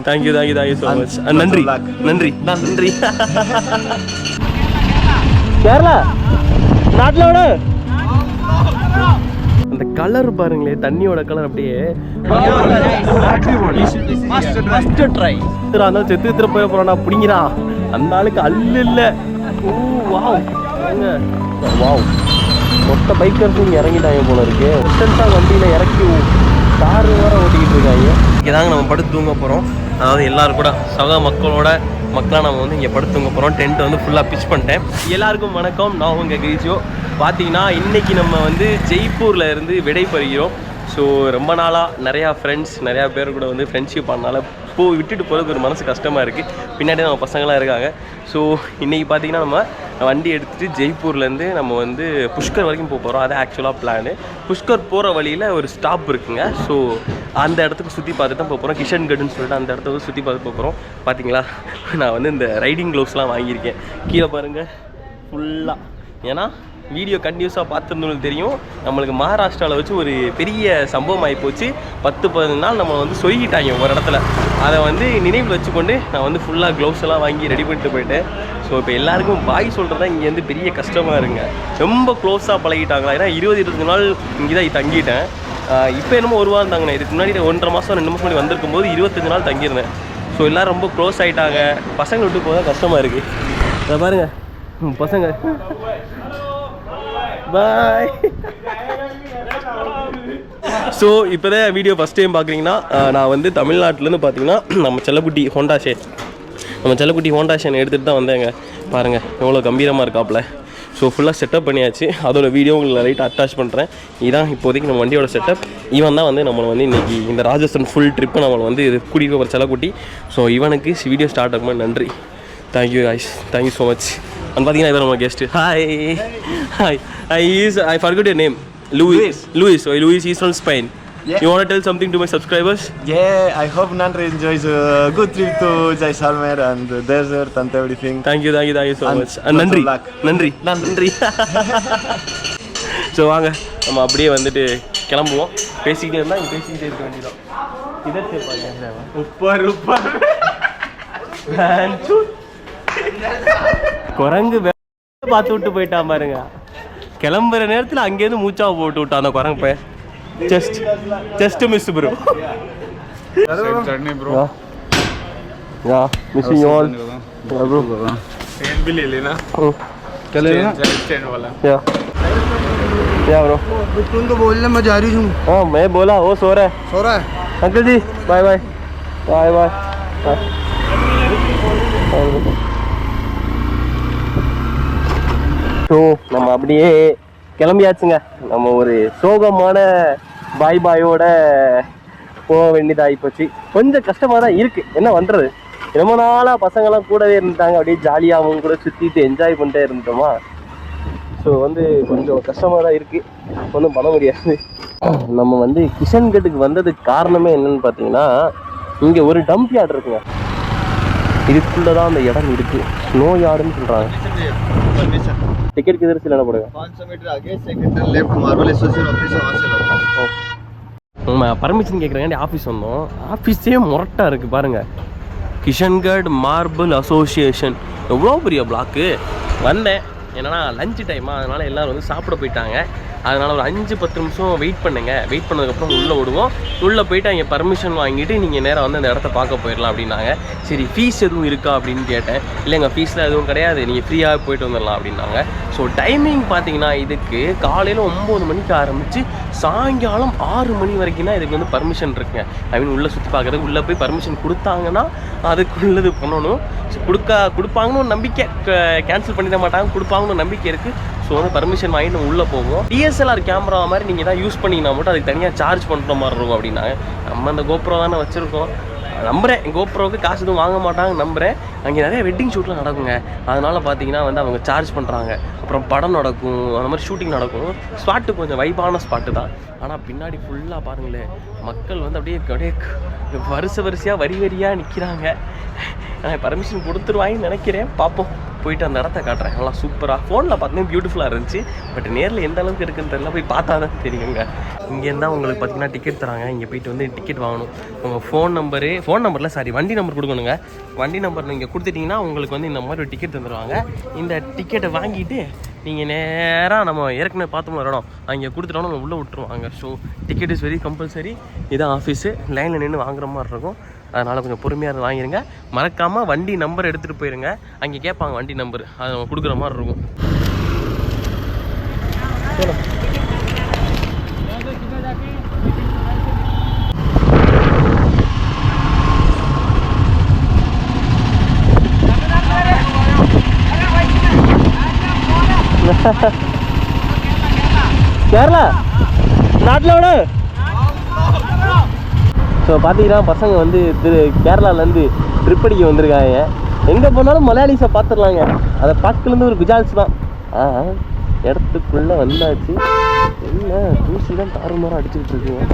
Thank you so much. நன்றி நன்றி நன்றி. கேரளா நாட்டில் விட அந்த கலர் பாருங்களே, தண்ணியோட கலர் அப்படியே செத்து போய போறானா பிடிங்கிறா. அந்த ஆளுக்கு அல்லு இல்லை. ஓ வாவ் வாவ். மொத்த பைக்கர்ஸும் இங்கே இறங்கிட்டாங்க போல இருக்கு. டிஸ்டன்ஸாக வண்டியில் இறக்கி காரு வேற ஓட்டிக்கிட்டு இருக்காங்க. இங்கே தாங்க நம்ம படுத்து தூங்க போகிறோம். அதாவது எல்லோரும் கூட சக மக்களாக நம்ம வந்து இங்கே படுத்து தூங்க போகிறோம். டென்ட் வந்து ஃபுல்லாக பிச் பண்ணிட்டேன். எல்லாருக்கும் வணக்கம், நான் உங்கள் கிரிஜோ. பார்த்தீங்கன்னா இன்றைக்கி நம்ம வந்து ஜெய்ப்பூரில் இருந்து விடைபெறுகிறோம். ஸோ ரொம்ப நாளாக நிறையா ஃப்ரெண்ட்ஸ் நிறையா பேர் கூட வந்து ஃப்ரெண்ட்ஷிப் ஆனால விட்டுட்டு போகிறதுக்கு ஒரு மனசு கஷ்டமாக இருக்குது. பின்னாடி நம்ம பசங்களாம் இருக்காங்க. ஸோ இன்றைக்கி பார்த்திங்கன்னா நம்ம வண்டி எடுத்துகிட்டு ஜெய்ப்பூர்லேருந்து நம்ம வந்து புஷ்கர் வரைக்கும் போக போகிறோம். அது ஆக்சுவலாக பிளானு. புஷ்கர் போகிற வழியில் ஒரு ஸ்டாப் இருக்குங்க. ஸோ அந்த இடத்துக்கு சுற்றி பார்த்து தான் போக போகிறோம். கிஷன்கட்னு சொல்லிட்டு அந்த இடத்துக்கு சுற்றி பார்த்து போக போகிறோம். பார்த்தீங்களா, நான் வந்து இந்த ரைடிங் க்ளவுஸ்லாம் வாங்கியிருக்கேன். கீழே பாருங்கள் ஃபுல்லாக. ஏன்னா வீடியோ கண்டினியூஸாக பார்த்துருந்தோம்னு தெரியும், நம்மளுக்கு மகாராஷ்டிராவில் வச்சு ஒரு பெரிய சம்பவம் ஆகி போச்சு. 10-15 நாள் நம்ம வந்து சொருகிட்டாங்க ஒரு இடத்துல. அதை வந்து நினைவில் வச்சுக்கொண்டு நான் வந்து ஃபுல்லாக க்ளவுஸ் எல்லாம் வாங்கி ரெடி பண்ணிட்டு போயிட்டேன். ஸோ இப்போ எல்லாருக்கும் பாய் சொல்கிறது தான் இங்கேருந்து பெரிய கஷ்டமாக இருங்க. ரொம்ப க்ளோஸாக பழகிட்டாங்களா. ஏன்னா 20-25 நாள் இங்கே தான் தங்கிட்டேன். இப்போ என்னமோ ஒரு வாரம் தாங்கண்ணே. இதுக்கு முன்னாடி 1.5 மாதம் 2 மாதம் முன்னாடி வந்திருக்கும் போது 25 நாள் தங்கியிருந்தேன். ஸோ எல்லோரும் ரொம்ப க்ளோஸ் ஆகிட்டாங்க. பசங்களை விட்டு போக கஷ்டமாக இருக்குது. அதை பாருங்கள் பசங்க. பாய். ஸோ இப்போ தான் வீடியோ ஃபஸ்ட் டைம் பார்க்குறீங்கன்னா, நான் வந்து தமிழ்நாட்டிலேருந்து பார்த்தீங்கன்னா நம்ம செல்லக்குட்டி ஹோண்டா ஷேன் எடுத்துகிட்டு தான் வந்தேங்க. பாருங்கள் எவ்வளோ கம்பீரமாக இருக்காப்புல. ஸோ ஃபுல்லாக செட்டப் பண்ணியாச்சு. அதோட வீடியோ உங்களுக்கு லைட்டாக அட்டாச் பண்ணுறேன். இதுதான் இப்போதைக்கு நம்ம வண்டியோட செட்டப். இவன் தான் வந்து நம்மளை வந்து இன்றைக்கி இந்த ராஜஸ்தான் ஃபுல் ட்ரிப்பு நம்மளை வந்து கூட்டிகிட்டு போகிற செல்லக்குட்டி. ஸோ இவனுக்கு வீடியோ ஸ்டார்ட் ஆகும்போது நன்றி. Thank you guys, thank you so much. And பார்த்தீங்கன்னா இதான் நம்ம guest. Hi. I forgot your name. Luis. So Luis is from Spain. Yeah. You want to tell something to my subscribers? Yeah, I hope Nandri enjoys a good trip to Jaisalmer and the desert and everything. Thank you so much. நன்றி. So வாங்க நம்ம அப்படியே வந்துட்டு கிளம்புவோம். பேசிக்கிட்டே இருந்தால் இங்கே பேசிக்கிட்டே இருக்க வேண்டியதான். இதர் சேப்பாங்க குரங்கு பார்த்து விட்டு போயிட்டான் பாருங்க. கிளம்புற நேரத்தில் அங்கேருந்து மூச்சாவை போட்டு விட்டான் அந்த குரங்கு பையன். Just miss bro. या मिसिंग ऑल ब्रो ट्रेन भी ले लेना क्या ले लेना स्टैंड वाला या ब्रो तुम तो बोलने मैं जा रही हूँ. हाँ मैं बोला वो सो रहा है uncle ji. Bye bye. So நம்ம அப்படியே கிளம்பியாச்சுங்க. நம்ம ஒரு சோகமான பாயோட போக வேண்டியதாகி போச்சு. கொஞ்சம் கஷ்டமாக தான் இருக்குது. என்ன பண்ணுறது, ரொம்ப நாளாக பசங்கள்லாம் கூடவே இருந்துட்டாங்க. அப்படியே ஜாலியாக அவங்க கூட சுற்றிட்டு என்ஜாய் பண்ணிட்டே இருந்துட்டோமா. ஸோ வந்து கொஞ்சம் கஷ்டமாக தான் இருக்குது. ஒன்றும் பண்ண முடியாது. நம்ம வந்து கிஷன்கட்டுக்கு வந்ததுக்கு காரணமே என்னென்னு பார்த்தீங்கன்னா, இங்கே ஒரு டம்ப் யார்டு இருக்குங்க. இதுக்குள்ளே தான் அந்த இடம் இருக்குது. ஸ்னோ யார்டுன்னு சொல்கிறாங்க. टिकट किधर से लेना पड़ेगा? 500 मीटर आगे second left marble association office है, वहां से लो. मैं परमिशन கேக்குறேன். ஆபீஸ் வந்தோம். ஆபீஸே மொரட்டா இருக்கு பாருங்க. கிஷன்கட் மார்பிள் அசோசியேஷன் எவ்வளோ பெரிய பிளாக்கு. வந்தேன் என்னன்னா லஞ்ச் டைமா, அதனால எல்லாரும் வந்து சாப்பிட போயிட்டாங்க. அதனால் ஒரு 5-10 நிமிஷம் வெயிட் பண்ணதுக்கப்புறம் உள்ளே விடுவோம். உள்ளே போயிட்டு அங்கே பர்மிஷன் வாங்கிட்டு நீங்கள் நேராக வந்து அந்த இடத்த பார்க்க போயிடலாம் அப்படின்னாங்க. சரி ஃபீஸ் எதுவும் இருக்கா அப்படின்னு கேட்டேன். இல்லைங்க ஃபீஸ்லாம் எதுவும் கிடையாது, நீங்கள் ஃப்ரீயாக போயிட்டு வந்துடலாம் அப்படின்னாங்க. ஸோ டைமிங் பார்த்தீங்கன்னா இதுக்கு காலையில் 9 மணிக்கு ஆரம்பித்து சாயங்காலம் 6 மணி வரைக்கும் தான் இதுக்கு வந்து பர்மிஷன் இருக்குங்க. ஐ மீன் உள்ளே சுற்றி பார்க்குறதுக்கு. உள்ளே போய் பர்மிஷன் கொடுத்தாங்கன்னா அதுக்குள்ளது பண்ணணும். ஸோ கொடுப்பாங்கன்னு ஒரு நம்பிக்கை, கேன்சல் பண்ணிட மாட்டாங்க, கொடுப்பாங்கன்னு நம்பிக்கை இருக்குது. ஸோ வந்து பர்மிஷன் வாங்கிட்டு நம்ம உள்ளே போவோம். டிஎஸ்எல்ஆர் கேமரா மாதிரி நீங்கள் தான் யூஸ் பண்ணிங்கன்னா மட்டும் அதுக்கு தனியாக சார்ஜ் பண்ணுற மாதிரி இருக்கும் அப்படின்னாங்க. நம்ம அந்த கோப்ரோ தானே வச்சுருக்கோம், நம்புகிறேன். கோப்ரோவுக்கு காசு எதுவும் வாங்க மாட்டாங்க நம்புகிறேன். அங்கே நிறைய வெட்டிங் ஷூட்லாம் நடக்குங்க. அதனால் பார்த்தீங்கன்னா வந்து அவங்க சார்ஜ் பண்ணுறாங்க. அப்புறம் படம் நடக்கும், அந்த மாதிரி ஷூட்டிங் நடக்கும். ஸ்பாட்டு கொஞ்சம் வைப்பான ஸ்பாட்டு தான். ஆனால் பின்னாடி ஃபுல்லாக பாருங்களேன், மக்கள் வந்து அப்படியே வரிசையாக வரியாக நிற்கிறாங்க. பர்மிஷன் கொடுத்துருவாங்கன்னு நினைக்கிறேன். பார்ப்போம். போயிட்டு அந்த இடத்த காட்டுறேன். நல்லா சூப்பராக ஃபோனில் பார்த்தீங்கன்னா பியூட்டிஃபுல்லாக இருந்துச்சு. பட் நேரில் எந்த அளவுக்கு இருக்குன்னு தெரியல, போய் பார்த்தா தான் தெரியுங்க. இங்கேருந்து தான் உங்களுக்கு பார்த்தீங்கன்னா டிக்கெட் தராங்க. இங்கே போயிட்டு வந்து டிக்கெட் வாங்கணும். உங்கள் ஃபோன் நம்பரில் சாரி வண்டி நம்பர் கொடுக்கணுங்க. வண்டி நம்பர் நீங்கள் கொடுத்துட்டிங்கன்னா உங்களுக்கு வந்து இந்த மாதிரி ஒரு டிக்கெட் தந்துடுவாங்க. இந்த டிக்கெட்டை வாங்கிட்டு நீங்கள் நேராக நம்ம ஏற்கனவே பார்த்தோம் ஒரு இடம் அங்கே கொடுத்துட்டோம், நம்ம உள்ளே விட்டுருவாங்க. So ticket is very compulsory. இதான் ஆஃபீஸு, லைனில் நின்று வாங்குற மாதிரி இருக்கும். அதனால் கொஞ்சம் பொறுமையாக இருந்து வாங்கிடுங்க. மறக்காமல் வண்டி நம்பர் எடுத்துகிட்டு போயிடுங்க. அங்கே கேட்பாங்க வண்டி நம்பர், அதை நம்ம கொடுக்குற மாதிரி இருக்கும். கேரளா நாட்டில் விட. ஸோ பார்த்தீங்கன்னா பசங்க வந்து கேரளாலேருந்து ட்ரிப் அடிக்க வந்திருக்காங்க. எங்கே போனாலும் மலையாளிஸை பார்த்துடலாங்க. அதை பார்க்கலேருந்து ஒரு குஜால்ஸ் தான். இடத்துக்குள்ளே வந்தாச்சு. என்ன தூசி தான் தாறுமாறாக அடிச்சுக்கிட்டு இருக்குங்க.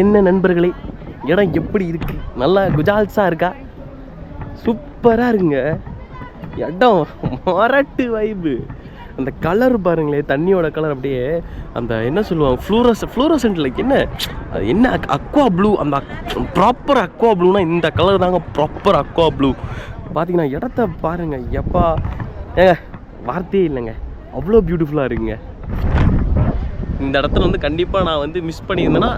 என்ன நண்பர்களே, இடம் எப்படி இருக்கு? நல்லா குஜால்ஸாக இருக்கா? சூப்பராக இருக்குங்க இடம். மரட்டு வைப்பு. அந்த கலர் பாருங்களேன், தண்ணியோட கலர் அப்படியே அந்த என்ன சொல்லுவாங்க ஃப்ளூரசன்ட் லைக் என்ன அது என்ன அக்வா ப்ளூ. அந்த ப்ராப்பர் அக்வா ப்ளூனா இந்த கலர் தாங்க ப்ராப்பர் அக்வா ப்ளூ. பார்த்தீங்கன்னா இடத்த பாருங்க, எப்பா ஏங்க வார்த்தையே இல்லைங்க, அவ்வளோ பியூட்டிஃபுல்லாக இருக்குங்க. இந்த இடத்துல வந்து கண்டிப்பாக நான் வந்து மிஸ் பண்ணியிருந்தேன்னா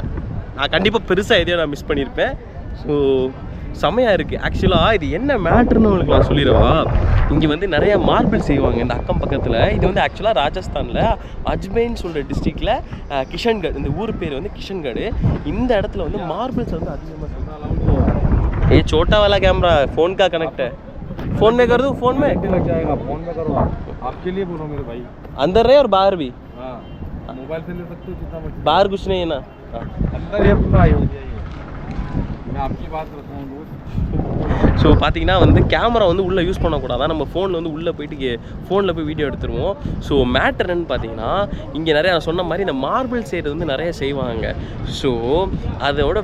நான் கண்டிப்பாக பெருசாக எதையோ நான் மிஸ் பண்ணியிருப்பேன். ஸோ செமையாக இருக்குது. ஆக்சுவலாக இது என்ன மேட்ருன்னு உங்களுக்கு நான் சொல்லிடுவா. இங்கே வந்து நிறையா மார்பிள் செய்வாங்க இந்த அக்கம் பக்கத்தில். இது வந்து ஆக்சுவலாக ராஜஸ்தானில் அஜ்மேன் சொல்கிற டிஸ்ட்ரிக்டில் கிஷன்கட், இந்த ஊர் பேர் வந்து கிஷன்கட். இந்த இடத்துல வந்து மார்பிள்ஸ் வந்து அதிகமாக செய்வாங்க. ये छोटा वाला कैमरा फोन का कनेक्ट है, फोन में कर दूँ? फोन में लग जाएगा, फोन में करो आपके लिए बोलो मेरे भाई. अंदर रहे और बाहर भी. हाँ मोबाइल से ले सकते हो जितना मर्जी, बाहर कुछ नहीं है ना. अंदर ये पूरा हो जाएगा. मैं आपकी बात करता हूँ. ஸோ பார்த்தீங்கன்னா வந்து கேமரா வந்து உள்ளே யூஸ் பண்ணக்கூடாது. நம்ம ஃபோனில் வந்து உள்ளே போயிட்டு ஃபோனில் போய் வீடியோ எடுத்துருவோம். ஸோ மேட்டர்ன்னு பார்த்தீங்கன்னா இங்கே நிறையா நான் சொன்ன மாதிரி இந்த மார்பிள் செய்கிறது வந்து நிறைய செய்வாங்க. ஸோ அதோட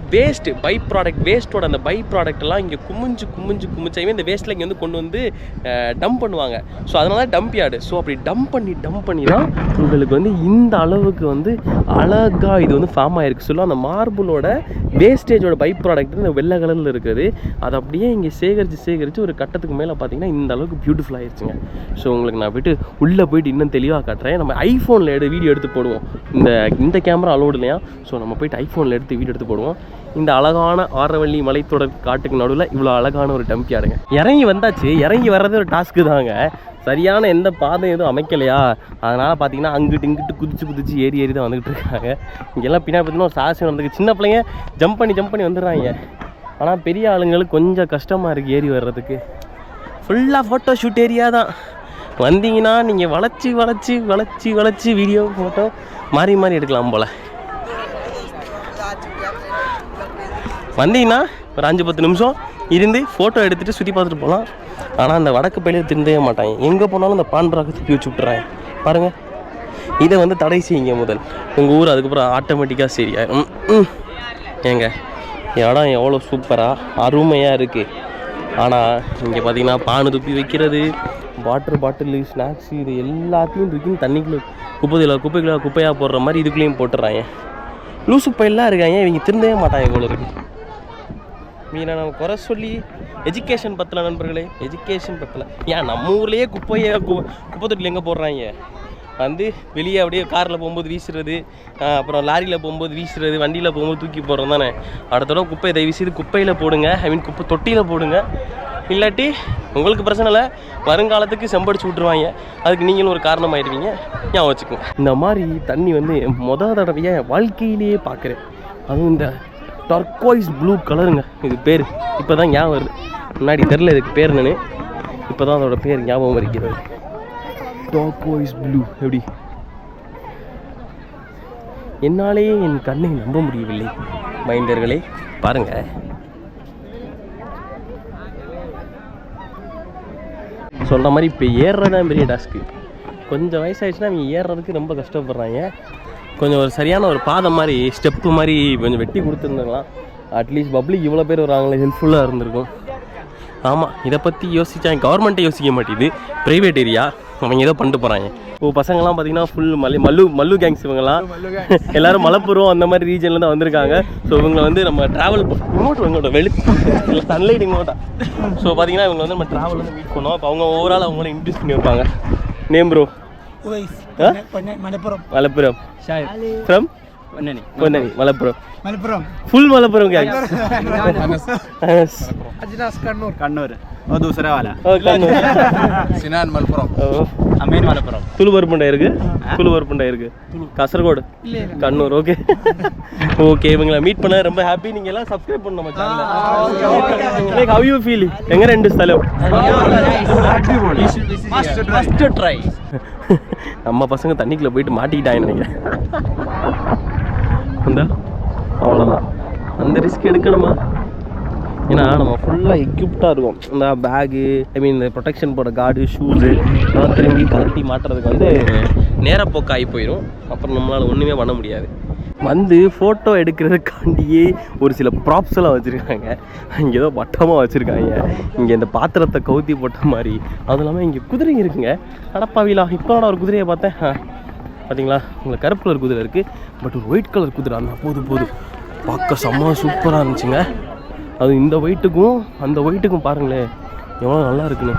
பை ப்ராடக்ட் வேஸ்ட்டோட அந்த பை ப்ராடக்ட்லாம் இங்கே குமிஞ்சாவே இந்த வேஸ்ட்டில் இங்கே வந்து கொண்டு வந்து டம்ப் பண்ணுவாங்க. ஸோ அதனால தான் டம்ப் யார்டு. ஸோ அப்படி டம்ப் பண்ணி தான் உங்களுக்கு வந்து இந்த அளவுக்கு வந்து அழகாக இது வந்து ஃபார்ம் ஆகிருக்கு. சொல்லுவோம் அந்த மார்பிளோட வேஸ்டேஜோட பை ப்ராடக்ட் இந்த வெள்ளை கலரில் இருக்குது. அது அப்படியே இங்கே சேகரித்து ஒரு கட்டத்துக்கு மேலே பார்த்தீங்கன்னா இந்த அளவுக்கு பியூட்டிஃபுல் ஆகிடுச்சுங்க. ஸோ உங்களுக்கு நான் உள்ளே போயிட்டு இன்னும் தெளிவாக காட்டுறேன். நம்ம ஐஃபோனில் வீடியோ எடுத்து போடுவோம். இந்த கேமரா அலோடு இல்லையா? ஸோ நம்ம போயிட்டு ஐஃபோனில் எடுத்து வீடியோ எடுத்து போடுவோம். இந்த அழகான ஆரவள்ளி மலைத்தொடர் காட்டுக்கு நடுவில் இவ்வளோ அழகான ஒரு டம்ப் யாருங்க. இறங்கி வந்தாச்சு. இறங்கி வர்றதே ஒரு டாஸ்க்கு தாங்க. சரியான எந்த பாதை எதுவும் அமைக்கலையா, அதனால் பார்த்தீங்கன்னா இங்கிட்டு குதிச்சு ஏறி தான் வந்துக்கிட்டு இருக்காங்க. இங்கெல்லாம் பின்னாடி பார்த்தீங்கன்னா ஒரு சாகசம் வந்துருக்கு. சின்ன பிள்ளைங்க ஜம்ப் பண்ணி வந்துடுறாங்க. ஆனால் பெரிய ஆளுங்களுக்கு கொஞ்சம் கஷ்டமாக இருக்குது ஏறி வர்றதுக்கு. ஃபுல்லாக ஃபோட்டோ ஷூட் ஏரியா தான். வந்தீங்கன்னா நீங்கள் வளைச்சி வீடியோ ஃபோட்டோ மாறி எடுக்கலாம் போல். வந்தீங்கன்னா ஒரு 5-10 நிமிஷம் இருந்து ஃபோட்டோ எடுத்துகிட்டு சுற்றி பார்த்துட்டு போகலாம். ஆனால் அந்த வடக்கு பயிலே திருந்தவே மாட்டாங்க. எங்கே போனாலும் இந்த பான்றாக தூக்கி வச்சு விட்டுறாங்க பாருங்கள். இதை வந்து தடை செய்யுங்க முதல். உங்கள் ஊர் அதுக்கப்புறம் ஆட்டோமேட்டிக்காக சரியாயிடும். ஏங்க இடம் எவ்வளோ சூப்பராக அருமையாக இருக்குது. ஆனால் இங்கே பார்த்தீங்கன்னா பானை துப்பி வைக்கிறது, வாட்டர் பாட்டிலு, ஸ்நாக்ஸு, இது எல்லாத்தையும் தூக்கி தண்ணிக்குள்ளே குப்பையாக போடுற மாதிரி இதுக்குள்ளேயும் போட்டுறாங்க. லூசு பயிலாம் இருக்காங்க. இவங்க திருந்தவே மாட்டாங்க இவ்வளோ இருக்கு. மீனா நம்ம குறை சொல்லி எஜுகேஷன் பத்தலை நண்பர்களே, எஜுகேஷன் பத்தலை. ஏன் நம்ம ஊர்லேயே குப்பை தொட்டில் எங்கே போடுறாங்க? வந்து வெளியே அப்படியே காரில் போகும்போது வீசுறது, அப்புறம் லாரியில் போகும்போது வீசுறது, வண்டியில் போகும்போது தூக்கி போடுறோம் தானே. அடுத்த குப்பையை தயவு செய்து குப்பையில் போடுங்க. குப்பை தொட்டியில் போடுங்க. இல்லாட்டி உங்களுக்கு பிரச்சனை இல்லை, வருங்காலத்துக்கு செம்படிச்சு விட்ருவாங்க. அதுக்கு நீங்களும் ஒரு காரணம் ஆயிடுவீங்க. ஞாபகம் வச்சுக்கோங்க. இந்த மாதிரி தண்ணி வந்து தடவையாக வாழ்க்கையிலேயே பார்க்குறேன். அதுவும் இந்த டர்க்வைஸ் ப்ளூ கலருங்க. இது பேர் இப்போ தான் ஞாபகம் வருது. முன்னாடி தெரில இதுக்கு பேர் என்னன்னு. இப்போ தான் அதோட பேர் ஞாபகம் வருகிறது. Turquoise blue. எப்படி என்னாலேயே என் கண்ணை நம்ப முடியவில்லை மைண்டர்களே. பாருங்கள், சொல்கிற மாதிரி இப்போ ஏறுறதான் பெரிய டாஸ்க்கு. கொஞ்சம் வயசாகிடுச்சுன்னா அவங்க ஏறுறதுக்கு ரொம்ப கஷ்டப்படுறாங்க. கொஞ்சம் ஒரு சரியான ஒரு பாதை மாதிரி ஸ்டெப்பு மாதிரி கொஞ்சம் வெட்டி கொடுத்துருந்துருக்கலாம். அட்லீஸ்ட் பப்ளிக் இவ்வளோ பேர் வராங்களே, ஹெல்ப்ஃபுல்லாக இருந்திருக்கும். ஆமாம், இதை பற்றி யோசிச்சா கவர்மெண்ட்டே யோசிக்க மாட்டேங்குது. ப்ரைவேட் ஏரியா அவங்க ஏதோ பண்ணிட்டு போகிறாங்க. இப்போ பசங்கள்லாம் பார்த்தீங்கன்னா ஃபுல் மல்லு கேங்ஸ் இவங்கெல்லாம் எல்லோரும் மலப்புரம் அந்த மாதிரி ரீஜனில் தான் வந்திருக்காங்க. ஸோ இவங்க வந்து நம்ம ட்ராவல் இவங்கோட சன்லைட் இங்கோட்டா. ஸோ பார்த்தீங்கன்னா இவங்க வந்து நம்ம ட்ராவல் வந்து மீட் பண்ணோம். அப்போ அவங்க ஓவரால் அவங்கள இன்ட்ரடியூஸ் பண்ணி வைப்பாங்க. Name bro? Malappuram. From Ponnani. Malappuram. Full Malappuram gang. Kannur और दूसरा वाला कन्नूर सिनान मलपुरम अमीन मलपुरम तुलुवरपुंडा இருக்கு. तुलुवरपुंडा இருக்கு. காசர்கோடு கண்ணூர். Okay okay. இவங்களை மீட் பண்ண ரொம்ப ஹாப்பி. நீங்க எல்லாம் சப்ஸ்கிரைப் பண்ணணும் நம்ம சேனலை. Like how you feel? எங்க ரெண்டு ஸ்தலம் मस्ट ट्राई. நம்ம பசங்க தண்ணிக்குள்ள போயிட்டு மாட்டிக்கிட்டாங்க நினைக்கிறேன். அந்த அவ்வளோதான், அந்த ரிஸ்க் எடுக்கணுமா? ஏன்னா நம்ம ஃபுல்லாக எக்யூப்டாக இருக்கும். இந்த பேகு, ஐ மீன் இந்த ப்ரொடெக்ஷன் போட கார்டு, ஷூஸு இதெல்லாம் திரும்பி கழட்டி மாட்டுறதுக்கு வந்து நேரப்போக்காகி போயிடும். அப்புறம் நம்மளால் ஒன்றுமே பண்ண முடியாது. வந்து ஃபோட்டோ எடுக்கிறதுக்காண்டியே ஒரு சில ப்ராப்ஸ் எல்லாம் வச்சுருக்காங்க. இங்கே ஏதோ வட்டமாக வச்சுருக்காங்க. இங்கே இந்த பாத்திரத்தை கவுத்தி போட்ட மாதிரி. அதுவும் இல்லாமல் இங்கே குதிரைங்க இருக்குங்க. அடப்பாவிலா, இப்போ நான் ஒரு குதிரையை பார்த்தேன். பார்த்தீங்களா, உங்களுக்கு கருப்பு கலர் குதிரை இருக்குது, பட் ஒரு ஒயிட் கலர் குதிரை. அந்த போது பார்க்க செம்ம சூப்பராக இருந்துச்சுங்க. அது இந்த ஒயிட்டுக்கும் அந்த ஒயிட்டுக்கும் பாருங்களேன் எவ்வளோ நல்லா இருக்குன்னு.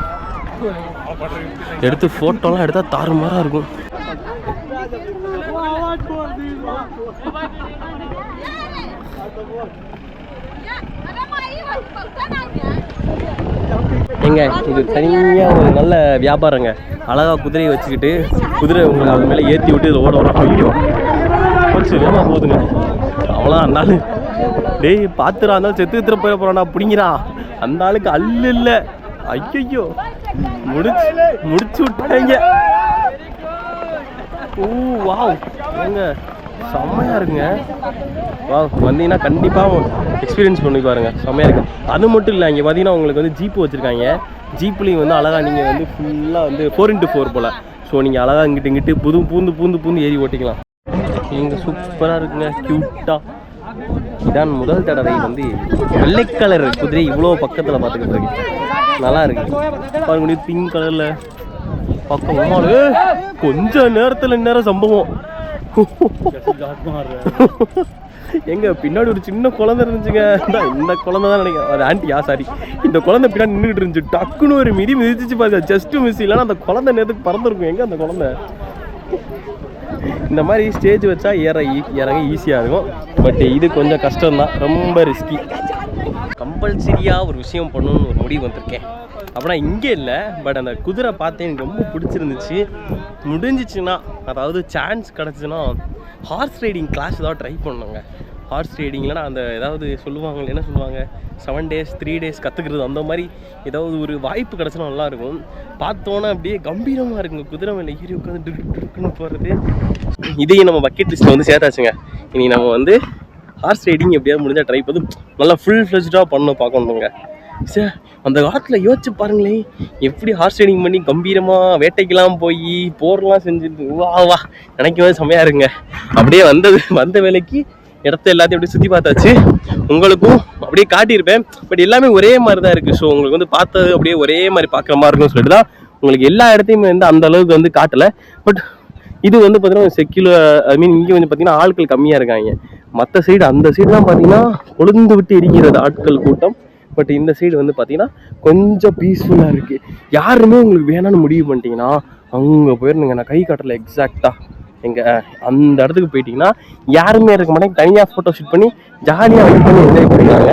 எடுத்து ஃபோட்டோலாம் எடுத்தால் தாறுமாறாக இருக்கும். எங்க இது தனியாக ஒரு நல்ல வியாபாரங்க. அழகாக குதிரையை வச்சுக்கிட்டு குதிரை உங்களுக்கு அது மேலே ஏற்றி விட்டு இதில் ஓட ஐயோ கொஞ்சம் வேகமாக போகுதுங்க. அவ்வளோ அந்தாள் டேய் பார்த்துடா, இருந்தாலும் செத்து போயிட போகிறான்டா பிடிங்கிறான். அந்த ஆளுக்கு அல்லு இல்லை. ஐயோ முடிச்சு விட்டாங்க. ஓ வாவ், ஏங்க செம்மையாக இருக்குங்க. வா, வந்தீங்கன்னா கண்டிப்பாக எக்ஸ்பீரியன்ஸ் பண்ணி பாருங்கள், செம்மையாக இருக்குது. அது மட்டும் இல்லை, இங்கே பார்த்தீங்கன்னா உங்களுக்கு வந்து ஜீப்பு வச்சுருக்காங்க. ஜீப்லேயும் வந்து அழகாக நீங்கள் வந்து ஃபுல்லாக வந்து 4x4 போல். ஸோ நீங்கள் அழகாக இங்கிட்டு பூந்து ஏறி ஓட்டிக்கலாம். இங்கே சூப்பராக இருக்குங்க, க்யூட்டாக. இதான் முதல் தடவை வந்து வெள்ளை கலர் குதிரை இவ்வளோ பக்கத்தில் பார்த்துக்கிட்டு இருக்கு. நல்லா இருக்கு பாருங்க முடியும். பிங்க் கலரில் பக்கம் கொஞ்ச நேரத்தில் நேரம் சம்பவம். எங்க பின்னாடி ஒரு சின்ன குழந்தை இருந்துச்சுங்க. இந்த குழந்தை தான் நினைக்கிறேன், அது ஆண்டியா, சாரி. இந்த குழந்தை பின்னாடி நின்றுட்டு இருந்துச்சு. டக்குன்னு ஒரு மிதிச்சு பாருங்க, ஜஸ்ட் மிஸ். இல்லைன்னா அந்த குழந்தை நேரத்துக்கு பறந்துருக்கும். எங்க அந்த குழந்தை? இந்த மாதிரி ஸ்டேஜ் வச்சா இறங்க ஈஸியாக இருக்கும். பட் இது கொஞ்சம் கஷ்டம்தான், ரொம்ப ரிஸ்கி. கம்பல்சரியாக ஒரு விஷயம் பண்ணணும்னு ஒரு முடிவு வந்திருக்கேன். அப்படின்னா இங்கே இல்லை, பட் அந்த குதிரை பார்த்தேன் எனக்கு ரொம்ப பிடிச்சிருந்துச்சு. முடிஞ்சிச்சுன்னா, அதாவது சான்ஸ் கிடச்சின்னா ஹார்ஸ் ரைடிங் கிளாஸ் ஏதாவது ட்ரை பண்ணுங்க. ஹார்ஸ் ரைடிங்லனா அந்த ஏதாவது சொல்லுவாங்க, என்ன சொல்லுவாங்க, 7 days 3 days கற்றுக்கிறது, அந்த மாதிரி ஏதாவது ஒரு வாய்ப்பு கிடச்சினா நல்லாயிருக்கும். பார்த்தோன்னே அப்படியே கம்பீரமாக இருக்குங்க. குதிரை மேலே ஏறி உட்காந்து டுக்குன்னு போகிறது. இதையும் நம்ம பக்கெட் லிஸ்ட்டில் வந்து சேர்த்தாச்சுங்க. இனி நம்ம வந்து ஹார்ஸ் ரைடிங் எப்படியாவது முடிஞ்சால் ட்ரை பண்ணி நல்லா ஃபுல் ஃப்ளெஜ்டாக பார்க்கணுங்க. சார் அந்த காலத்தில் யோசிச்சு பாருங்களேன், எப்படி ஹார்ஸ் ரைடிங் பண்ணி கம்பீரமாக வேட்டைக்கெல்லாம் போய் போர்லாம் செஞ்சுட்டு வா நினைக்கவே செம்மையாக இருக்குங்க. அப்படியே வந்த வேலைக்கு இடத்த எல்லாத்தையும் அப்படியே சுற்றி பார்த்தாச்சு. உங்களுக்கும் அப்படியே காட்டியிருப்பேன். பட் எல்லாமே ஒரே மாதிரி தான் இருக்குது. ஸோ உங்களுக்கு வந்து பார்த்தது அப்படியே ஒரே மாதிரி பார்க்குற மாதிரி இருக்குன்னு சொல்லிட்டு தான் உங்களுக்கு எல்லா இடத்தையுமே வந்து அந்த அளவுக்கு வந்து காட்டலை. பட் இது வந்து பார்த்தீங்கன்னா செக்யூலர், ஐ மீன் இங்கே வந்து பார்த்தீங்கன்னா ஆட்கள் கம்மியாக இருக்காங்க. மற்ற சைடு அந்த சைடு தான் பார்த்தீங்கன்னா கொழுந்து விட்டு எரிக்கிறது ஆட்கள் கூட்டம். பட் இந்த சைடு வந்து பார்த்தீங்கன்னா கொஞ்சம் பீஸ்ஃபுல்லாக இருக்குது. யாருமே உங்களுக்கு வேணான்னு முடிவு பண்ணிட்டீங்கன்னா அங்கே போயிருந்துங்க. நான் கை காட்டலை எக்ஸாக்டாக. எங்கள் அந்த இடத்துக்கு போயிட்டீங்கன்னா யாருமே இருக்க மாட்டாங்க. தனியாக ஃபோட்டோ ஷூட் பண்ணி ஜாலியாக வெயிட் பண்ணி என்ஜாய் பண்ணிக்கிறாங்க.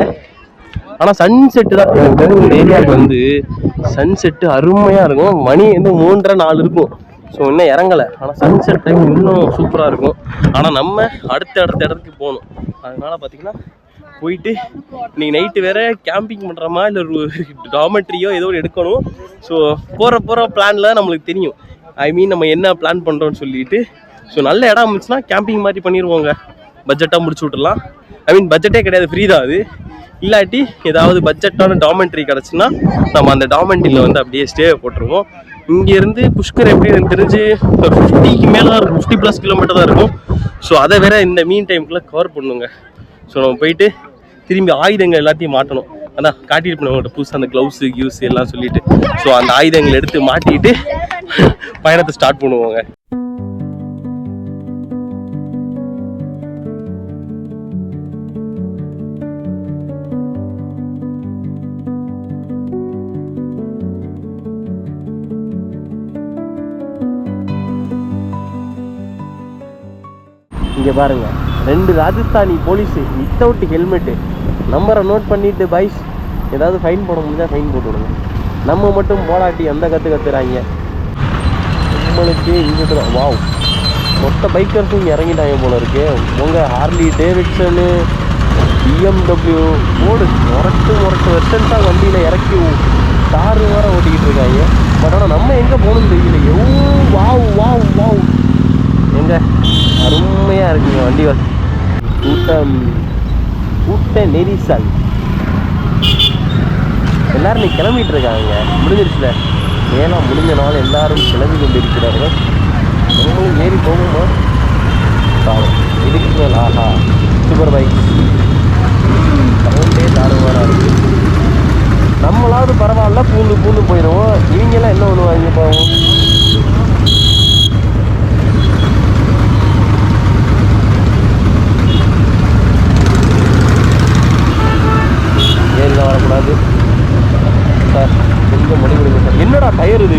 ஆனால் சன்செட்டு தான் எனக்கு தெரிஞ்ச இந்த ஏரியாவுக்கு வந்து சன்செட்டு அருமையாக இருக்கும். மணி வந்து 3:30-4 இருக்கும். ஸோ இன்னும் இறங்கலை. ஆனால் சன்செட் டைம் இன்னும் சூப்பராக இருக்கும். ஆனால் நம்ம அடுத்த இடத்துக்கு போகணும். அதனால் பார்த்திங்கன்னா போயிட்டு இன்றைக்கி நைட்டு வேறு கேம்பிங் பண்ணுறோமா இல்லை ஒரு டாமெட்ரியோ ஏதோ எடுக்கணும். ஸோ போகிற பிளானில் நம்மளுக்கு தெரியும், ஐ மீன் நம்ம என்ன பிளான் பண்ணுறோன்னு சொல்லிட்டு. ஸோ நல்ல இடம் இருந்துச்சுன்னா கேம்பிங் மாதிரி பண்ணிடுவோங்க. பட்ஜெட்டாக முடிச்சு விட்டுடலாம். ஐ மீன் பட்ஜெட்டே கிடையாது, ஃப்ரீ தான் அது. இல்லாட்டி ஏதாவது பட்ஜெட்டான டாமெண்ட்ரி கிடச்சுன்னா நம்ம அந்த டாமெண்ட்ரியில் வந்து அப்படியே ஸ்டே போட்டுருவோம். இங்கேருந்து புஷ்கர் எப்படி எனக்கு தெரிஞ்சு 50க்கு மேலே தான் இருக்கும், 50+ கிலோமீட்டர் தான் இருக்கும். ஸோ அதை வேற இந்த மீன் டைமுக்குள்ளே கவர் பண்ணுங்க. ஸோ நம்ம போயிட்டு திரும்பி ஆயுதங்கள் எல்லாத்தையும் மாட்டணும். அதான் காட்டியிருப்பேன் உங்கள்கிட்ட புதுசாக அந்த க்ளவுஸு கியூஸ் எல்லாம் சொல்லிட்டு. ஸோ அந்த ஆயுதங்களை எடுத்து மாட்டிட்டு பயணத்தை ஸ்டார்ட் பண்ணுவாங்க. இங்கே பாருங்க, 2 ராஜஸ்தானி போலீஸு வித்தவுட் ஹெல்மெட்டு. நம்பரை நோட் பண்ணிட்டு பைஸ் ஏதாவது ஃபைன் போட முடிஞ்சால் ஃபைன் போட்டு விடுங்க. நம்ம மட்டும் போடாட்டி எந்த கற்றுறாங்க நம்மளுக்கு. இங்கிட்டு தான் வாவ், மொத்த பைக்கர்ஸும் இங்கே இறங்கிட்டாங்க போல இருக்கு. உங்கள் ஹார்லி டேவிட்சனு BMW போடு முரட்டு வெர்ஷன்ஸாக வண்டியில் இறக்கி காரு வேறு ஓட்டிக்கிட்டு இருக்காங்க. பட் ஆனால் நம்ம எங்கே போகணும்னு தெரியல. வாவ் வாவ் வாவ், எங்க அருமையாக இருக்குங்க வண்டிகள். கூட்ட நெரிசல். எல்லாரும் நீ கிளம்பிட்டு இருக்காங்க. முடிஞ்சிருச்சுல ஏன்னா முடிஞ்ச நாள் எல்லாரும் கிளம்பி கொண்டு இருக்கிறார்கள். நம்மளும் ஏறி போகுமா பாவம். இதுக்கு மேல் ஆஹா சூப்பர் பைக் சவுண்டே தாறுமாறாக இருக்கு. நம்மளாவது பரவாயில்ல, பூந்து போயிடுவோம். இவங்கெல்லாம் என்ன பண்ணுவாங்க பாவம். ஏறிலாம் வரக்கூடாது சார், கொஞ்சம் மணி கொடுங்க சார். என்னடா டயர் இது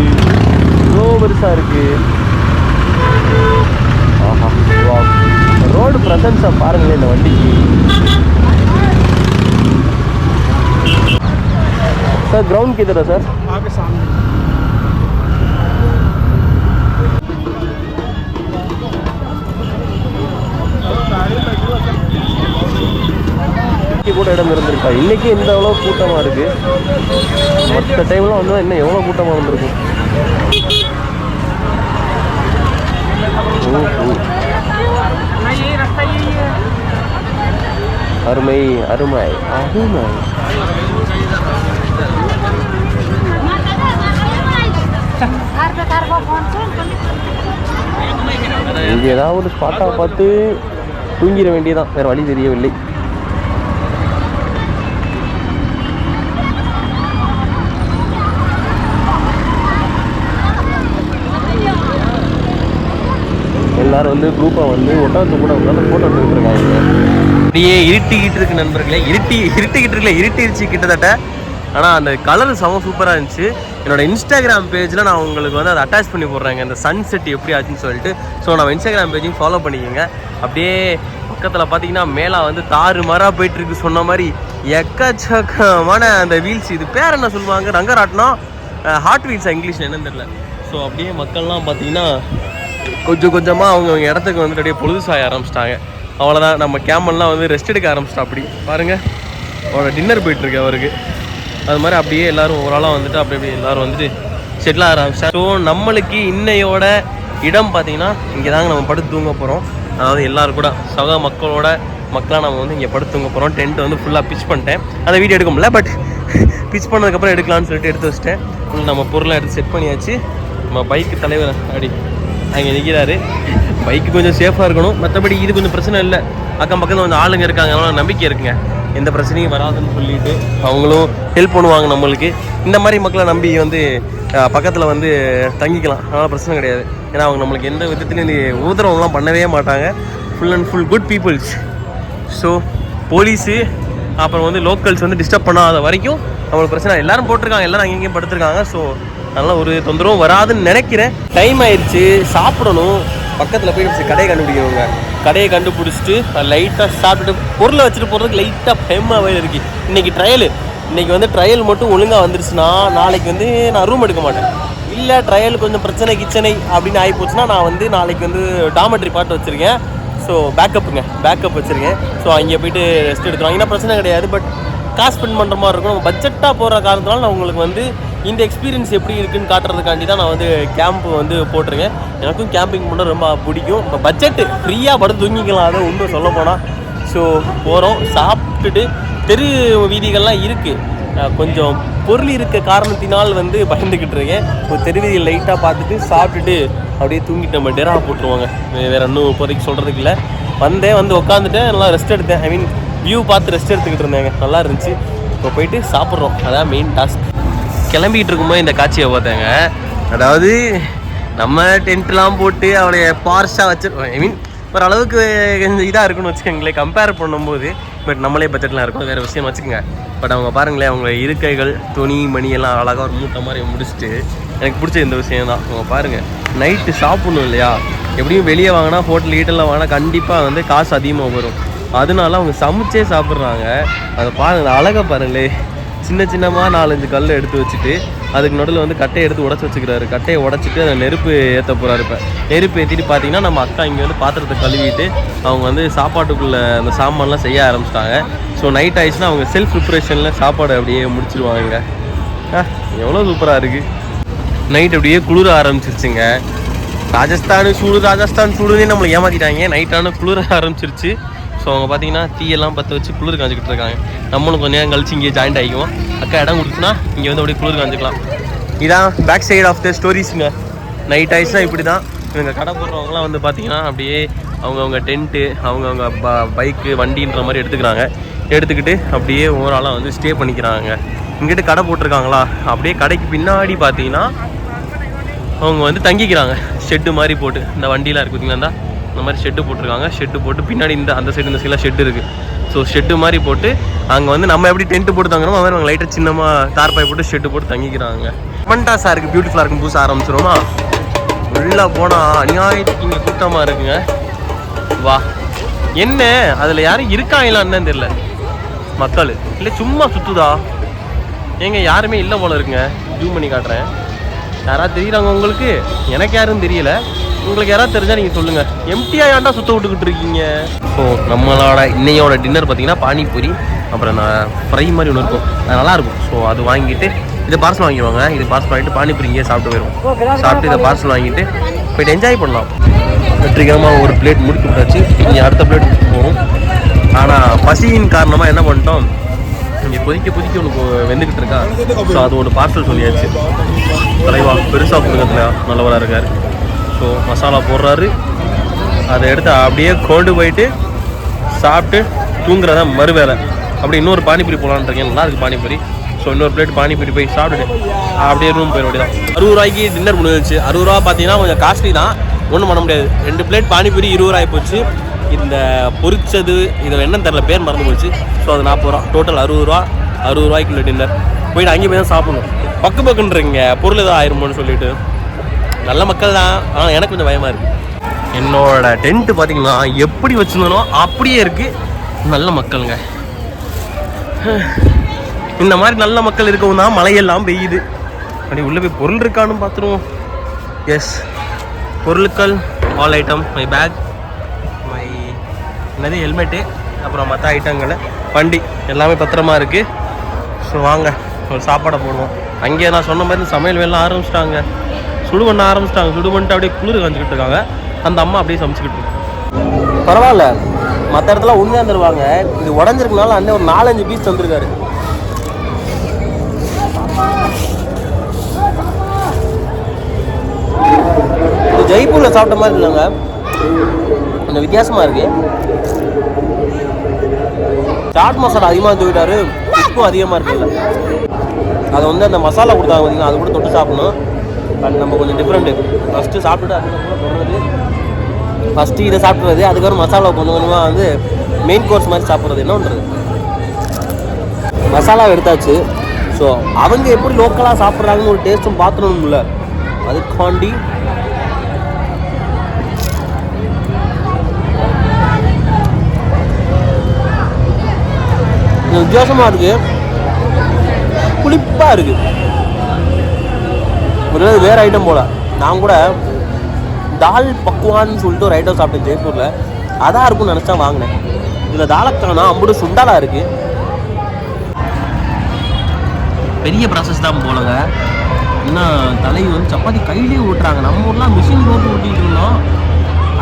இவ்வளோ பெருசாக இருக்கு. ஆஹா வா, ரோடு ப்ரெசன்ஸை பாருங்களேன் இந்த வண்டிக்கு. சார் கிரவுண்ட் கிதரா சார்? கூட இடம் இருந்திருக்கா. இன்னைக்கு இந்த எவ்வளோ கூட்டமாக இருக்கு. மற்ற டைம்லாம் வந்து இன்னும் எவ்வளோ கூட்டமாக இருந்திருக்கும். அருமை அருமை அருமை. இங்கே ஏதாவது ஒரு ஸ்பாட்டாக பார்த்து தூங்கிட வேண்டியதான், வேறு வழி தெரியவில்லை. எல்லாரும் வந்து குரூப்பாக வந்து ஒட்டாத்து கூட உட்காந்து ஃபோட்டோ எடுத்துக்கிட்டு இருக்காங்க. அப்படியே இருட்டிக்கிட்டு இருக்கு நண்பர்களே. இருட்டிருச்சு கிட்டத்தட்ட. ஆனால் அந்த கலர் செம சூப்பராக இருந்துச்சு. என்னோட இன்ஸ்டாகிராம் பேஜில் நான் உங்களுக்கு வந்து அதை அட்டாச் பண்ணி போடுறேங்க, இந்த சன்செட் எப்படி ஆச்சுன்னு சொல்லிட்டு. ஸோ நம்ம இன்ஸ்டாகிராம் பேஜையும் ஃபாலோ பண்ணிக்கோங்க. அப்படியே பக்கத்தில் பார்த்தீங்கன்னா மேலே வந்து தாறுமாறாக போயிட்டுருக்கு. சொன்ன மாதிரி எக்கச்சக்கமான அந்த வீல்ஸ், இது பேர் என்ன சொல்லுவாங்க, ரங்கராட்டினம், ஹாட் வீல்ஸாக இங்கிலீஷில் என்னன்னு தெரியல. ஸோ அப்படியே மக்கள்லாம் பார்த்தீங்கன்னா கொஞ்சமாக அவங்க இடத்துக்கு வந்துட்டு அப்படியே பொழுது சாய ஆரம்பிச்சிட்டாங்க. அவ்வளோதான், நம்ம கேமல்லாம் வந்து ரெஸ்ட் எடுக்க ஆரம்பிச்சிட்டா. அப்படி பாருங்கள், அவரோட டின்னர் போயிட்டுருக்கு அவருக்கு. அது மாதிரி அப்படியே எல்லோரும் ஓரளவு வந்துட்டு அப்படி எல்லோரும் வந்துட்டு செட்டில் ஆக ஆரம்பிச்சிட்டா. ஸோ நம்மளுக்கு இன்னையோட இடம் பார்த்திங்கன்னா இங்கே தாங்க நம்ம படுத்து தூங்க போகிறோம். அதாவது எல்லோரும் கூட சக மக்களாக நம்ம வந்து இங்கே படுத்து தூங்க போகிறோம். டென்ட் வந்து ஃபுல்லாக பிச் பண்ணிட்டேன். அதை வீடியோ எடுக்க முடியல, பட் பிச் பண்ணதுக்கப்புறம் எடுக்கலான்னு சொல்லிட்டு எடுத்து வச்சிட்டேன். நம்ம பொருளை எடுத்து செட் பண்ணியாச்சு. நம்ம பைக்கு தலைவர் அப்படி அங்கே நிற்கிறாரு. பைக்கு கொஞ்சம் சேஃபாக இருக்கணும், மற்றபடி இது கொஞ்சம் பிரச்சனை இல்லை. அக்கம் பக்கத்தில் கொஞ்சம் ஆளுங்க இருக்காங்க, அதனால நம்பிக்கை இருக்குங்க, எந்த பிரச்சனையும் வராதுன்னு சொல்லிட்டு அவங்களும் ஹெல்ப் பண்ணுவாங்க நம்மளுக்கு. இந்த மாதிரி மக்களை நம்பி வந்து பக்கத்தில் வந்து தங்கிக்கலாம், அதனால் பிரச்சனை கிடையாது. ஏன்னா அவங்க நம்மளுக்கு எந்த விதத்துலையும் உபதிரவம்லாம் பண்ணவே மாட்டாங்க. Full and full good peoples. So police அப்புறம் வந்து லோக்கல்ஸ் வந்து டிஸ்டர்ப் பண்ணாத வரைக்கும் நம்மளுக்கு பிரச்சனை. எல்லோரும் போட்டிருக்காங்க, எல்லோரும் அங்கேயும் படுத்துருக்காங்க. ஸோ அதனால் ஒரு தொந்தரவும் வராதுன்னு நினைக்கிறேன். டைம் ஆயிடுச்சு, சாப்பிடணும். பக்கத்தில் போய் கடையை கண்டுபிடிக்கணுங்க. கடையை கண்டுபிடிச்சிட்டு லைட்டாக சாப்பிட்டுட்டு பொருளை வச்சுட்டு போகிறதுக்கு லைட்டாக பயமாக வேலை இருக்குது. இன்றைக்கி வந்து ட்ரையல் மட்டும் ஒழுங்காக வந்துருச்சுன்னா நாளைக்கு வந்து நான் ரூம் எடுக்க மாட்டேன். இல்லை ட்ரையல் கொஞ்சம் கிச்சனை அப்படின்னு ஆகி போச்சுன்னா நான் வந்து நாளைக்கு வந்து டாமெட்ரி பாட்டு வச்சுருக்கேன். ஸோ பேக்கப் வச்சுருக்கேன். ஸோ அங்கே போய்ட்டு ரெஸ்ட் எடுத்துருவாங்க, பிரச்சனை கிடையாது. பட் காசு ஸ்பெண்ட் பண்ணுற மாதிரி இருக்கும். நம்ம பட்ஜெட்டாக போகிற காரணத்தினால நான் உங்களுக்கு வந்து இந்த எக்ஸ்பீரியன்ஸ் எப்படி இருக்குன்னு காட்டுறதுக்காண்டி தான் நான் வந்து கேம்ப்பு வந்து போட்டிருக்கேன். எனக்கும் கேம்பிங் பண்ண ரொம்ப பிடிக்கும். இப்போ பட்ஜெட்டு ஃப்ரீயாக படுத்து தூங்கிக்கலாம், அதை இன்னும் சொல்ல போனால். ஸோ போகிறோம், சாப்பிட்டுட்டு தெரு வீதிகள்லாம் இருக்குது. கொஞ்சம் பொருள் இருக்க காரணத்தினால் வந்து பயந்துக்கிட்டு இருக்கேன். ஒரு தெரு வீதியை லைட்டாக பார்த்துட்டு சாப்பிட்டுட்டு அப்படியே தூங்கிட்டு நம்ம டெரா போட்டுருவாங்க. வேறு இன்னும் இப்போதைக்கு சொல்கிறதுக்கு இல்லை. வந்து உட்காந்துட்டேன், நல்லா ரெஸ்ட் எடுத்தேன். ஐ மீன் வியூ பார்த்து ரெஸ்ட் எடுத்துக்கிட்டு இருந்தாங்க, நல்லா இருந்துச்சு. இப்போ போயிட்டு சாப்பிட்றோம், அதான் மெயின் டாஸ்க். கிளம்பிகிட்டு இருக்கும்போது இந்த காட்சியை பார்த்தாங்க. அதாவது நம்ம டென்ட்லாம் போட்டு அவளை பார்ஷாக வச்சு, ஐ மீன் ஒரு அளவுக்கு இதாக இருக்குன்னு வச்சுக்கோங்களேன் கம்பேர் பண்ணும்போது. பட் நம்மளே பட்ஜெட்லாம் இருக்கும், வேறு விஷயம் வச்சுக்கோங்க. பட் அவங்க பாருங்களேன், அவங்க இருக்கைகள் துணி மணி எல்லாம் அழகாக ஒரு மூட்டை மாதிரி முடிச்சுட்டு, எனக்கு பிடிச்ச இந்த விஷயம் தான். அவங்க பாருங்கள், நைட்டு சாப்பிட்ணும் இல்லையா, எப்படியும் வெளியே வாங்கினா ஹோட்டல் ஹீட்டெல்லாம் வாங்கினா கண்டிப்பாக வந்து காசு அதிகமாக வரும். அதனால அவங்க சமைச்சே சாப்பிட்றாங்க. அதை பாருங்கள், அழகாக பாருங்களே, சின்ன சின்னமாக 4-5 கல் எடுத்து வச்சுட்டு அதுக்கு நடுவில் வந்து கட்டையை எடுத்து உடச்சி வச்சுக்கிறாரு. கட்டையை உடச்சிட்டு அதை நெருப்பு ஏற்ற போகிறாரு. இப்போ நெருப்பு ஏற்றிட்டு பார்த்தீங்கன்னா நம்ம அக்கா இங்கே வந்து பாத்திரத்தை கழுவிட்டு அவங்க வந்து சாப்பாட்டுக்குள்ளே அந்த சாமான்லாம் செய்ய ஆரம்பிச்சிட்டாங்க. ஸோ நைட் ஆயிடுச்சுன்னா அவங்க செல்ஃப் ப்ரிப்ரேஷனில் சாப்பாடு அப்படியே முடிச்சிருவாங்க. எவ்வளோ சூப்பராக இருக்குது. நைட் அப்படியே குளிர ஆரம்பிச்சிருச்சுங்க. ராஜஸ்தான் சூடுன்னு நம்மளை ஏமாற்றிட்டாங்க. நைட்டான குளிர ஆரம்பிச்சிருச்சு. ஸோ அவங்க பார்த்தீங்கன்னா தீயெல்லாம் பற்ற வச்சு குளிர் காஞ்சிக்கிட்டு இருக்காங்க. நம்மளும் கொஞ்சம் நேரம் கழிச்சு இங்கே ஜாயின்ட் ஆகிக்குவோம். அக்கா இடம் கொடுத்துன்னா இங்கே வந்து அப்படியே குளிர் காஞ்சிக்கலாம். இதான் பேக் சைடு ஆஃப் த ஸ்டோரிஸுங்க. நைட் ஆயிடுச்சுன்னா இப்படி தான். இவங்க கடை போடுறவங்களாம் வந்து பார்த்தீங்கன்னா அப்படியே அவங்கவுங்க டென்ட்டு அவங்கவுங்க பைக்கு வண்டின்ற மாதிரி எடுத்துக்கிட்டு அப்படியே ஓவராலாக வந்து ஸ்டே பண்ணிக்கிறாங்க. இங்கிட்ட கடை போட்டிருக்காங்களா, அப்படியே கடைக்கு பின்னாடி பார்த்தீங்கன்னா அவங்க வந்து தங்கிக்கிறாங்க. ஷெட்டு மாதிரி போட்டு, இந்த வண்டியெலாம் இருக்குது பார்த்தீங்கன்னா இந்த மாதிரி ஷெட்டு போட்டிருக்காங்க. ஷெட்டு போட்டு பின்னாடி அந்த சைடு இந்த சைடில் ஷெட்டு இருக்குது. ஸோ ஷெட்டு மாதிரி போட்டு அங்கே வந்து நம்ம எப்படி டென்ட்டு போட்டு தங்குறோமோ அது மாதிரி அவங்க லைட்டாக சின்னமாக தார்பாய் போட்டு ஷெட்டு போட்டு தங்கிக்கிறாங்க. மண்டாஸாக இருக்குது, பியூட்டிஃபுல்லாக இருக்குன்னு புதுசாக ஆரம்பிச்சிருவோமா. உள்ளே போனால் அநியாயத்துக்கு இங்கே கூட்டமாக இருக்குங்க. வா, என்ன அதில் யாரும் இருக்காங்களான்னு தெரியல. மக்கள் இல்லை சும்மா சுற்றுதா ஏங்க, யாருமே இல்லை போல இருக்குங்க. ஜூம் பண்ணி காட்டுறேன். யாராவது தெரியுறாங்க உங்களுக்கு? எனக்கு யாரும் தெரியல. உங்களுக்கு யாராவது தெரிஞ்சால் நீங்கள் சொல்லுங்கள். எம்டியாக ஏன்டா சுற்ற விட்டுக்கிட்டு இருக்கீங்க? ஸோ நம்மளோட இன்னையோட டின்னர் பார்த்தீங்கன்னா பானிபூரி, அப்புறம் நான் ஃப்ரை மாதிரி ஒன்று இருக்கும், அது நல்லாயிருக்கும். ஸோ அது வாங்கிட்டு இதை பார்சல் வாங்கிடுவாங்க. இது பார்சல் வாங்கிட்டு பானிபூரி இங்கே சாப்பிட்டு போயிடுவோம். சாப்பிட்டு இதை பார்சல் வாங்கிட்டு போய்ட்டு என்ஜாய் பண்ணலாம். வெற்றிகரமாக ஒரு பிளேட் முடிச்சு விட்டாச்சு. இங்கே அடுத்த பிளேட் போகும். ஆனால் பசியின் காரணமாக என்ன பண்ணிட்டோம், இங்கே கொதிக்க ஒன்று வெந்துக்கிட்டு இருக்கா. ஸோ அது ஒன்று பார்சல் சொல்லியாச்சு. தலைவா பெருசாக கொடுக்கறதுல நல்லவராக இருக்கார். ஸோ மசாலா போடுறாரு. அதை எடுத்து அப்படியே கொண்டு போயிட்டு சாப்பிட்டு தூங்குறதா மறு வேலை. அப்படி இன்னொரு பானிபூரி போகலான்னு இருக்கேன். நல்லா இருக்குது பானிபூரி. ஸோ இன்னொரு பிளேட் பானிபூரி போய் சாப்பிட்டுட்டு அப்படியே ரூம் போயிட வேண்டியதான். 60 ரூபாய்க்கு டின்னர் முடிஞ்சிச்சு. 60 ரூபா பார்த்தீங்கன்னா கொஞ்சம் காஸ்ட்லி தான், ஒன்றும் பண்ண முடியாது. 2 பிளேட் பானிபூரி 20 ரூபாய் போச்சு. இந்த பொரிச்சது இதை என்னன்னு தெரில, பேர் மறந்து போச்சு. ஸோ அது 40 ரூபா. டோட்டல் 60 ரூபா. 60 ரூபாய்க்குள்ள டின்னர் போயிட்டு அங்கே போய் தான் சாப்பிடணும். பக்குன்றீங்க பொருள் எதாவது ஆயிருமோன்னு சொல்லிட்டு. நல்ல மக்கள் தான், ஆனால் எனக்கு கொஞ்சம் பயமாக இருக்குது. என்னோட டென்ட்டு பார்த்தீங்கன்னா எப்படி வச்சுருந்தனோ அப்படியே இருக்குது. நல்ல மக்களுங்க. இந்த மாதிரி நல்ல மக்கள் இருக்கவும் தான் மழையெல்லாம் பெய்யுது. அப்படி உள்ளே போய் பொருள் இருக்கான்னு பார்த்துருவோம். எஸ், பொருட்கள் all item, my bag, my என்னது ஹெல்மெட்டு, அப்புறம் மற்ற ஐட்டங்கள், வண்டி எல்லாமே பத்திரமா இருக்குது. ஸோ வாங்க ஒரு சாப்பாடை போடுவோம். அங்கேயே நான் சொன்ன மாதிரி சமையல் வேலை ஆரம்பிச்சிட்டாங்க. சுடு பண்ண ஆரம்பிச்சிட்டாங்க. சுடு பண்ணிட்டு அப்படியே குளிர் காஞ்சிக்கிட்டு இருக்காங்க. அந்த அம்மா அப்படியே சமைச்சிக்கிட்டு இருக்கு. பரவாயில்ல, மற்ற இடத்துல உண்மையாக தருவாங்க. இது உடஞ்சிருக்கனால அண்ணன் ஒரு 4-5 பீஸ் தந்துருக்காரு. இது ஜெய்ப்பூரில் சாப்பிட்ட மாதிரி இல்லைங்க, கொஞ்சம் வித்தியாசமாக இருக்கு. சாட் மசாலா அதிகமாக தூக்கிட்டாரு, உப்பும் அதிகமாக இருக்குல்ல. அதை வந்து அந்த மசாலா கொடுத்தாங்க பார்த்தீங்கன்னா, அது கூட தொட்டு சாப்பிடணும். பட் நம்ம கொஞ்சம் டிஃப்ரெண்ட்டு. ஃபஸ்ட்டு சாப்பிட்டுட்டு அதுக்கப்புறம் சொல்கிறது, ஃபஸ்ட்டு இதை சாப்பிட்றது, அதுக்கப்புறம் மசாலா கொஞ்சம் கொஞ்சமாக வந்து மெயின் கோர்ஸ் மாதிரி சாப்பிட்றது. என்ன பண்ணுறது, மசாலா எடுத்தாச்சு. ஸோ அவங்க எப்படி லோக்கலாக சாப்பிட்றாங்கன்னு ஒரு டேஸ்ட்டும் பார்த்துடணும்ல, அதுக்காண்டி வித்தியாசமாக இருக்குது, புளிப்பாக இருக்குது. ஒரு வேறு ஐட்டம் போல். நான் கூட தால் பக்குவான்னு சொல்லிட்டு ஒரு ஐட்டம் சாப்பிட்டேன் ஜெய்ப்பூரில், அதான் இருக்கும்னு நினச்சா வாங்கினேன். இதில் தாலக்கானா அம்புடு சுண்டாலாக இருக்குது. பெரிய ப்ராசஸ் தான் போலங்க. இன்னும் தலைவி வந்து சப்பாத்தி கையிலே ஓட்டுறாங்க. நம்ம ஊர்லாம் மிஷின் ரோட்டு ஓட்டிகிட்டு இருந்தோம்.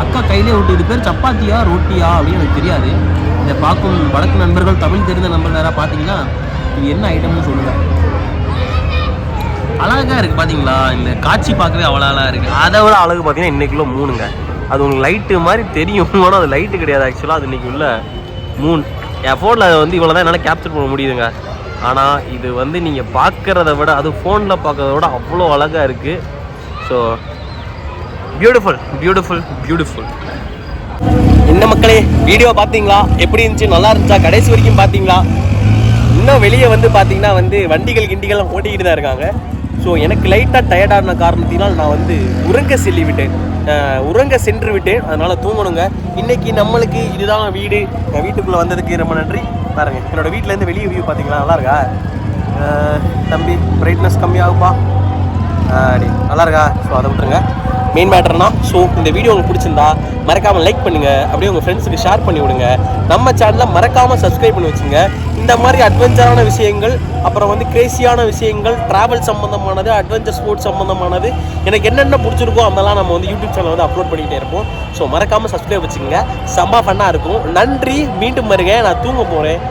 அக்கா கையிலே ஓட்டு. இது பேர் சப்பாத்தியா ரொட்டியா அப்படின்னு எனக்கு தெரியாது. இதை பார்க்கும் வடக்கு நண்பர்கள், தமிழ் தெரிந்த நண்பர்கள் யாராவது பார்த்தீங்கன்னா இது என்ன ஐட்டம்னு சொல்லுங்கள். அழகாக இருக்குது பார்த்தீங்களா, இந்த காட்சி பார்க்கவே அவ்வளோ அழகாக இருக்குது. அதை விட அழகு பார்த்தீங்கன்னா இன்றைக்குள்ள மூணுங்க. அது உங்களுக்கு லைட்டு மாதிரி தெரியும், ஆனால் அது லைட்டு கிடையாது. ஆக்சுவலாக அது இன்றைக்கி உள்ள மூணு. என் ஃபோனில் வந்து இவ்வளோ தான் என்னால் கேப்சர் பண்ண முடியுதுங்க. ஆனால் இது வந்து நீங்கள் பார்க்குறத விட, அது ஃபோனில் பார்க்குறத விட அவ்வளோ அழகாக இருக்குது. So beautiful beautiful beautiful. என்ன மக்களே, வீடியோ பார்த்தீங்களா? எப்படி இருந்துச்சு? நல்லா இருந்துச்சா? கடைசி வரைக்கும் பார்த்தீங்களா? இன்னும் வெளியே வந்து பார்த்தீங்கன்னா வந்து வண்டிகள் கிண்டிகள்லாம் ஓட்டிக்கிட்டு தான் இருக்காங்க. ஸோ எனக்கு லைட்டாக டயர்டான காரணத்தினால் நான் வந்து உறங்க சென்று விட்டேன். அதனால் தூங்கணுங்க. இன்றைக்கி நம்மளுக்கு இதுதான் வீடு. என் வீட்டுக்குள்ளே வந்ததுக்கு ரொம்ப நன்றி. பாருங்கள், என்னோடய வீட்டிலேருந்து வெளியே வியூ பார்த்தீங்களா? நல்லா இருக்கா தம்பி? பிரைட்னஸ் கம்மியாகுப்பா. நல்லா இருக்கா? ஸோ அதை விட்டுருங்க. மெயின் மேட்டர்னா, ஸோ இந்த வீடியோ உங்களுக்கு பிடிச்சிருந்தா மறக்காமல் லைக் பண்ணுங்கள். அப்படியே உங்கள் ஃப்ரெண்ட்ஸுக்கு ஷேர் பண்ணி விடுங்க. நம்ம சேனலில் மறக்காமல் சப்ஸ்கிரைப் பண்ணி வச்சுங்க. இந்த மாதிரி அட்வென்ச்சரான விஷயங்கள், அப்புறம் வந்து கிரேசியான விஷயங்கள், ட்ராவல் சம்மந்தமானது, அட்வென்ச்சர் ஸ்போர்ட்ஸ் சம்மந்தமானது, எனக்கு என்னென்ன பிடிச்சிருக்கோ அதெல்லாம் நம்ம வந்து யூடியூப் சேனல் வந்து அப்லோட் பண்ணிகிட்டே இருப்போம். ஸோ மறக்காமல் சப்ஸ்கிரைப் வச்சுக்கோங்க. செம்ம ஃபன்னாக இருக்கும். நன்றி. மீண்டும் வருங்க. நான் தூங்க போகிறேன்.